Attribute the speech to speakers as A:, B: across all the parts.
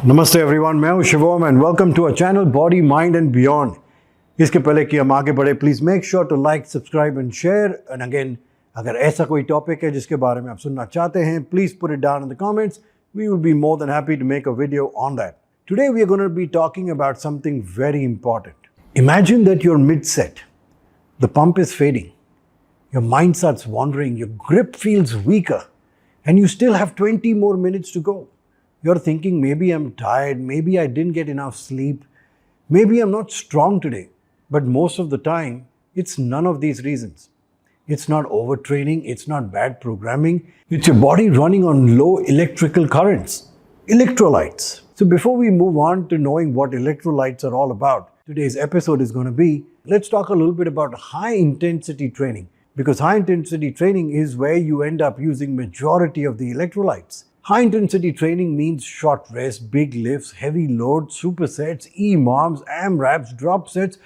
A: नमस्ते एवरीवन, मैं हूं Shivam and welcome to a channel body mind and beyond. इसके पहले कि हम आगे बढ़े, please make sure to like, subscribe and share. And again, अगर ऐसा कोई टॉपिक है जिसके बारे में आप सुनना चाहते हैं, please put it down in the comments. We will be more than happy to make a video on that. Today we are going to be talking about something very important. Imagine that you're mid-set. The pump is fading. Your mind starts wandering. Your grip feels weaker. And you still have 20 more minutes to go. You're thinking, maybe I'm tired, maybe I didn't get enough sleep, maybe I'm not strong today. But most of the time, it's none of these reasons. It's not overtraining, it's not bad programming, it's your body running on low electrical currents, electrolytes. So before we move on to knowing what electrolytes are all about, today's episode is going to be, let's talk a little bit about high intensity training. Because high intensity training is where you end up using majority of the electrolytes. High intensity training means short rest, big lifts, heavy loads, supersets, EMOMs, AMRAPs, drop sets,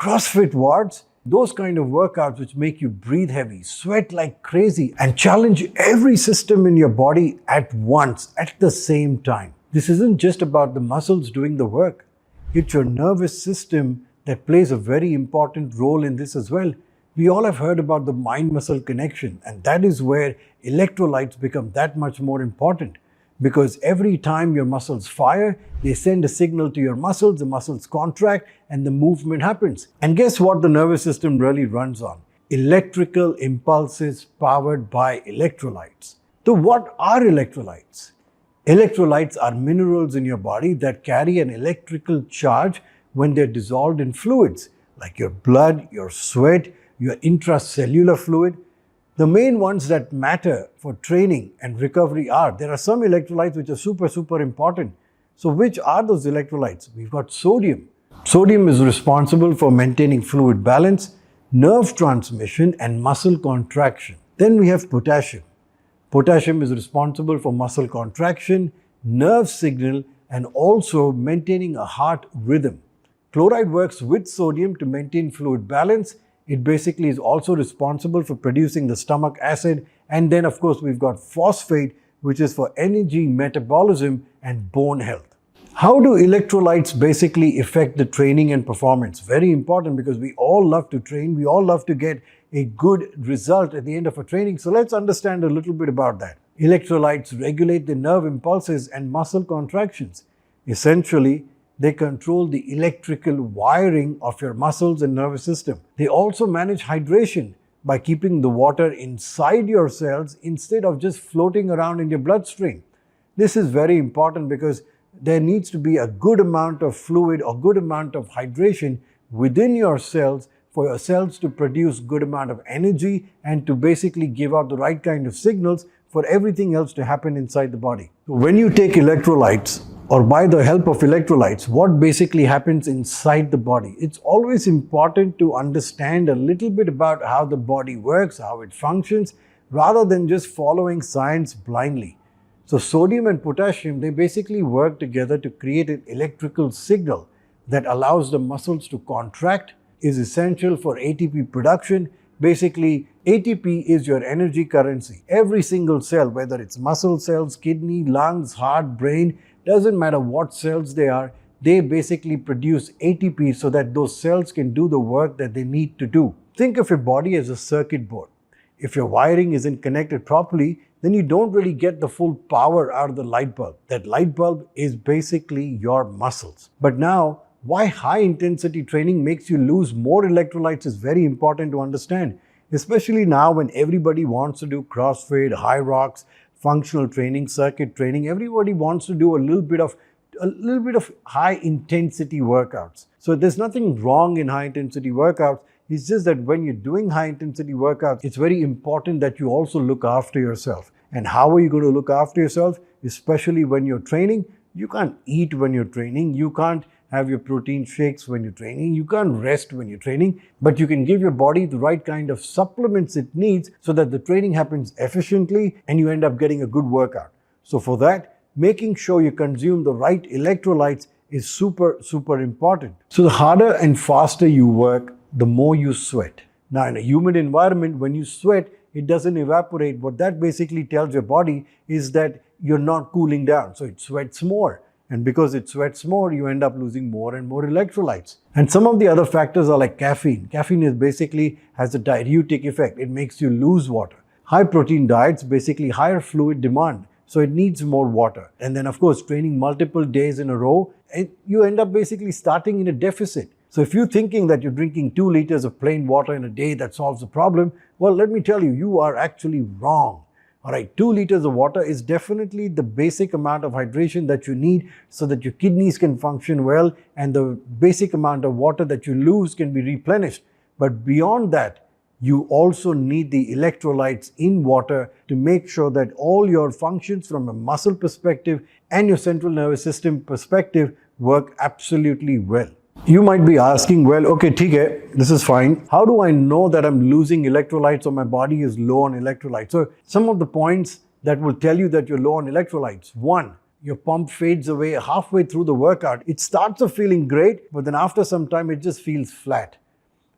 A: CrossFit WODs, those kind of workouts which make you breathe heavy, sweat like crazy, and challenge every system in your body at once, at the same time. This isn't just about the muscles doing the work. It's your nervous system that plays a very important role in this as well. We all have heard about the mind-muscle connection, and that is where electrolytes become that much more important. Because every time your muscles fire, they send a signal to your muscles, the muscles contract, and the movement happens. And guess what the nervous system really runs on? Electrical impulses powered by electrolytes. So what are electrolytes? Electrolytes are minerals in your body that carry an electrical charge when they're dissolved in fluids, like your blood, your sweat, your intracellular fluid. The main ones that matter for training and recovery are, there are some electrolytes which are super important. So which are those electrolytes? We've got sodium. Sodium is responsible for maintaining fluid balance, nerve transmission, and muscle contraction. Then we have potassium. Potassium is responsible for muscle contraction, nerve signal, and also maintaining a heart rhythm. Chloride works with sodium to maintain fluid balance. It basically is also responsible for producing the stomach acid. And then, of course, we've got phosphate, which is for energy, metabolism, and bone health. How do electrolytes basically affect the training and performance? Very important, because we all love to train. We all love to get a good result at the end of a training. So let's understand a little bit about that. Electrolytes regulate the nerve impulses and muscle contractions. Essentially, they control the electrical wiring of your muscles and nervous system. They also manage hydration by keeping the water inside your cells instead of just floating around in your bloodstream. This is very important because there needs to be a good amount of fluid or good amount of hydration within your cells for your cells to produce good amount of energy and to basically give out the right kind of signals for everything else to happen inside the body. So when you take electrolytes, or by the help of electrolytes, what basically happens inside the body? It's always important to understand a little bit about how the body works, how it functions, rather than just following science blindly. So sodium and potassium, they basically work together to create an electrical signal that allows the muscles to contract, is essential for ATP production. Basically, ATP is your energy currency. Every single cell, whether it's muscle cells, kidney, lungs, heart, brain, doesn't matter what cells they are, they basically produce ATP so that those cells can do the work that they need to do. Think of your body as a circuit board. If your wiring isn't connected properly, then you don't really get the full power out of the light bulb. That light bulb is basically your muscles. But now, why high intensity training makes you lose more electrolytes is very important to understand. Especially now when everybody wants to do CrossFit, high rocks, functional training, circuit training. Everybody wants to do a little bit of high intensity workouts. So there's nothing wrong in high intensity workouts. It's just that when you're doing high intensity workouts, it's very important that you also look after yourself. And how are you going to look after yourself? Especially when you're training, you can't eat when you're training. You can't have your protein shakes when you're training. You can't rest when you're training, but you can give your body the right kind of supplements it needs so that the training happens efficiently and you end up getting a good workout. So for that, making sure you consume the right electrolytes is super important. So the harder and faster you work, the more you sweat. Now in a humid environment, when you sweat, it doesn't evaporate. What that basically tells your body is that you're not cooling down, so it sweats more. And because it sweats more, you end up losing more and more electrolytes. And some of the other factors are like caffeine. Caffeine is basically has a diuretic effect. It makes you lose water. High protein diets, basically higher fluid demand. So it needs more water. And then of course, training multiple days in a row, you end up basically starting in a deficit. So if you're thinking that you're drinking 2 liters of plain water in a day that solves the problem, well, let me tell you, you are actually wrong. All right, 2 liters of water is definitely the basic amount of hydration that you need so that your kidneys can function well and the basic amount of water that you lose can be replenished. But beyond that, you also need the electrolytes in water to make sure that all your functions from a muscle perspective and your central nervous system perspective work absolutely well. You might be asking, well, okay, theek hai, this is fine. How do I know that I'm losing electrolytes or my body is low on electrolytes? So some of the points that will tell you that you're low on electrolytes. 1, your pump fades away halfway through the workout. It starts off feeling great, but then after some time, it just feels flat.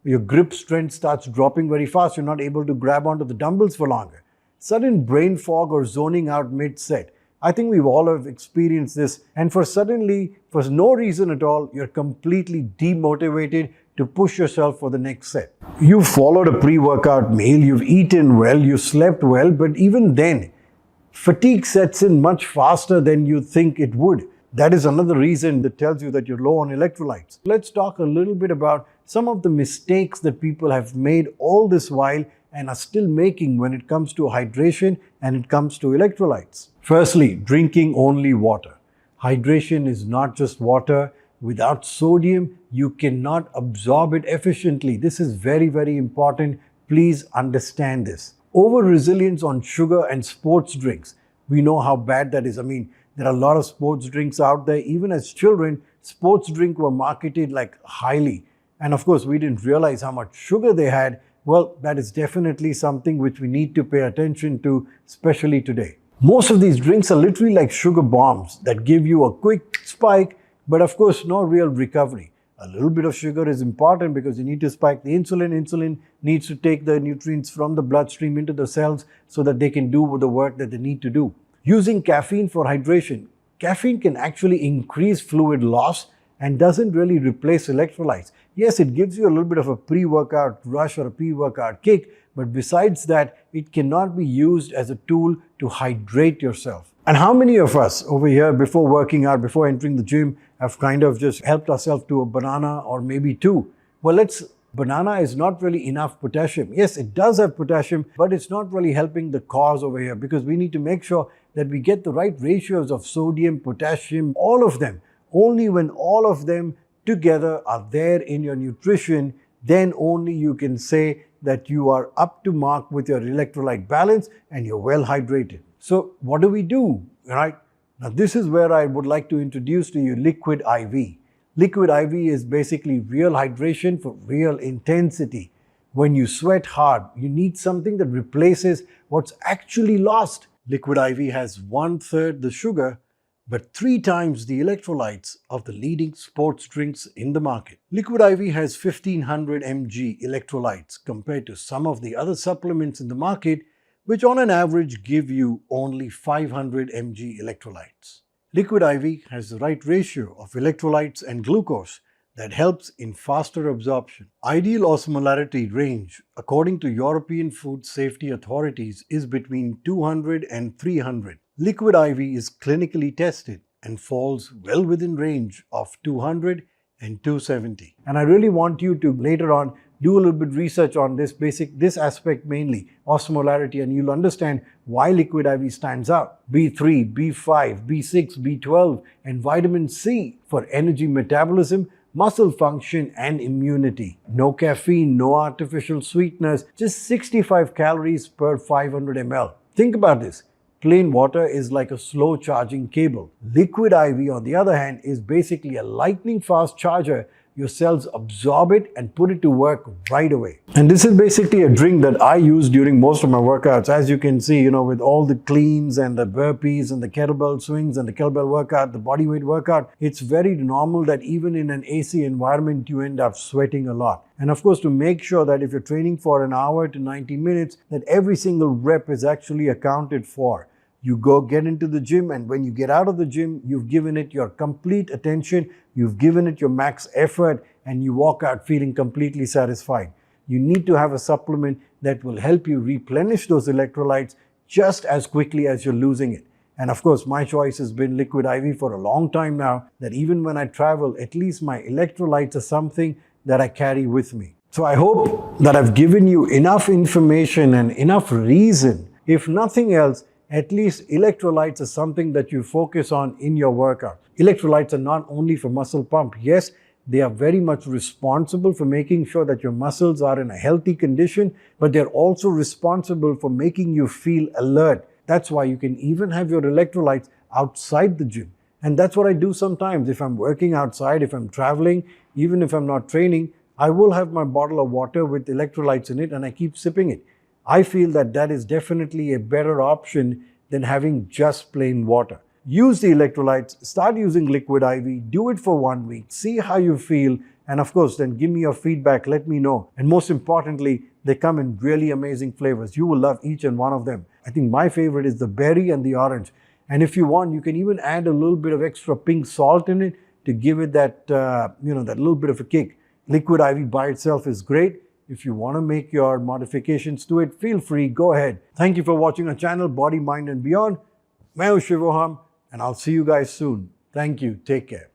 A: Your grip strength starts dropping very fast. You're not able to grab onto the dumbbells for longer. Sudden brain fog or zoning out mid-set. I think we've all have experienced this. And for no reason at all, you're completely demotivated to push yourself for the next set. You've followed a pre-workout meal, you've eaten well, you've slept well, but even then, fatigue sets in much faster than you think it would. That is another reason that tells you that you're low on electrolytes. Let's talk a little bit about some of the mistakes that people have made all this while and are still making when it comes to hydration and it comes to electrolytes. Firstly, drinking only water. Hydration is not just water. Without sodium, you cannot absorb it efficiently. This is very, very important. Please understand this. Over-resilience on sugar and sports drinks. We know how bad that is. I mean, there are a lot of sports drinks out there. Even as children, sports drinks were marketed like highly. And of course, we didn't realize how much sugar they had. Well, that is definitely something which we need to pay attention to, especially today. Most of these drinks are literally like sugar bombs that give you a quick spike, but of course, no real recovery. A little bit of sugar is important because you need to spike the insulin. Insulin needs to take the nutrients from the bloodstream into the cells so that they can do the work that they need to do. Using caffeine for hydration. Caffeine can actually increase fluid loss and doesn't really replace electrolytes. Yes, it gives you a little bit of a pre-workout rush or a pre-workout kick, but besides that, it cannot be used as a tool to hydrate yourself. And how many of us over here, before working out, before entering the gym, have kind of just helped ourselves to a banana or maybe 2? Well, banana is not really enough potassium. Yes, it does have potassium, but it's not really helping the cause over here because we need to make sure that we get the right ratios of sodium, potassium, all of them. Only when all of them together are there in your nutrition, then only you can say that you are up to mark with your electrolyte balance and you're well hydrated. So what do we do, right? Now this is where I would like to introduce to you liquid IV. Liquid IV is basically real hydration for real intensity. When you sweat hard, you need something that replaces what's actually lost. Liquid IV has 1/3 the sugar, but 3 times the electrolytes of the leading sports drinks in the market. Liquid IV has 1500 mg electrolytes compared to some of the other supplements in the market, which on an average give you only 500 mg electrolytes. Liquid IV has the right ratio of electrolytes and glucose that helps in faster absorption. Ideal osmolarity range, according to European Food Safety Authorities, is between 200 and 300. Liquid IV is clinically tested and falls well within range of 200 and 270. And I really want you to later on do a little bit research on this aspect mainly, osmolarity, and you'll understand why liquid IV stands out. B3, B5, B6, B12, and vitamin C for energy metabolism, muscle function, and immunity. No caffeine, no artificial sweeteners, just 65 calories per 500 ml. Think about this. Plain water is like a slow charging cable. Liquid IV, on the other hand, is basically a lightning fast charger. Your cells absorb it and put it to work right away. And this is basically a drink that I use during most of my workouts. As you can see, with all the cleans and the burpees and the kettlebell swings and the kettlebell workout, the body weight workout, it's very normal that even in an AC environment, you end up sweating a lot. And of course, to make sure that if you're training for an hour to 90 minutes, that every single rep is actually accounted for. You go get into the gym, and when you get out of the gym, you've given it your complete attention, you've given it your max effort, and you walk out feeling completely satisfied. You need to have a supplement that will help you replenish those electrolytes just as quickly as you're losing it. And of course, my choice has been Liquid IV for a long time now, that even when I travel, at least my electrolytes are something that I carry with me. So I hope that I've given you enough information and enough reason. If nothing else, at least electrolytes are something that you focus on in your workout. Electrolytes are not only for muscle pump. Yes, they are very much responsible for making sure that your muscles are in a healthy condition, but they're also responsible for making you feel alert. That's why you can even have your electrolytes outside the gym. And that's what I do sometimes. If I'm working outside, if I'm traveling, even if I'm not training, I will have my bottle of water with electrolytes in it and I keep sipping it. I feel that that is definitely a better option than having just plain water. Use the electrolytes, start using Liquid IV, do it for 1 week, see how you feel, and of course, then give me your feedback, let me know. And most importantly, they come in really amazing flavors. You will love each and one of them. I think my favorite is the berry and the orange. And if you want, you can even add a little bit of extra pink salt in it to give it that, that little bit of a kick. Liquid IV by itself is great. If you want to make your modifications to it, feel free, go ahead. Thank you for watching our channel, Body, Mind and Beyond. मैं हूं शिवोहम, and I'll see you guys soon. Thank you. Take care.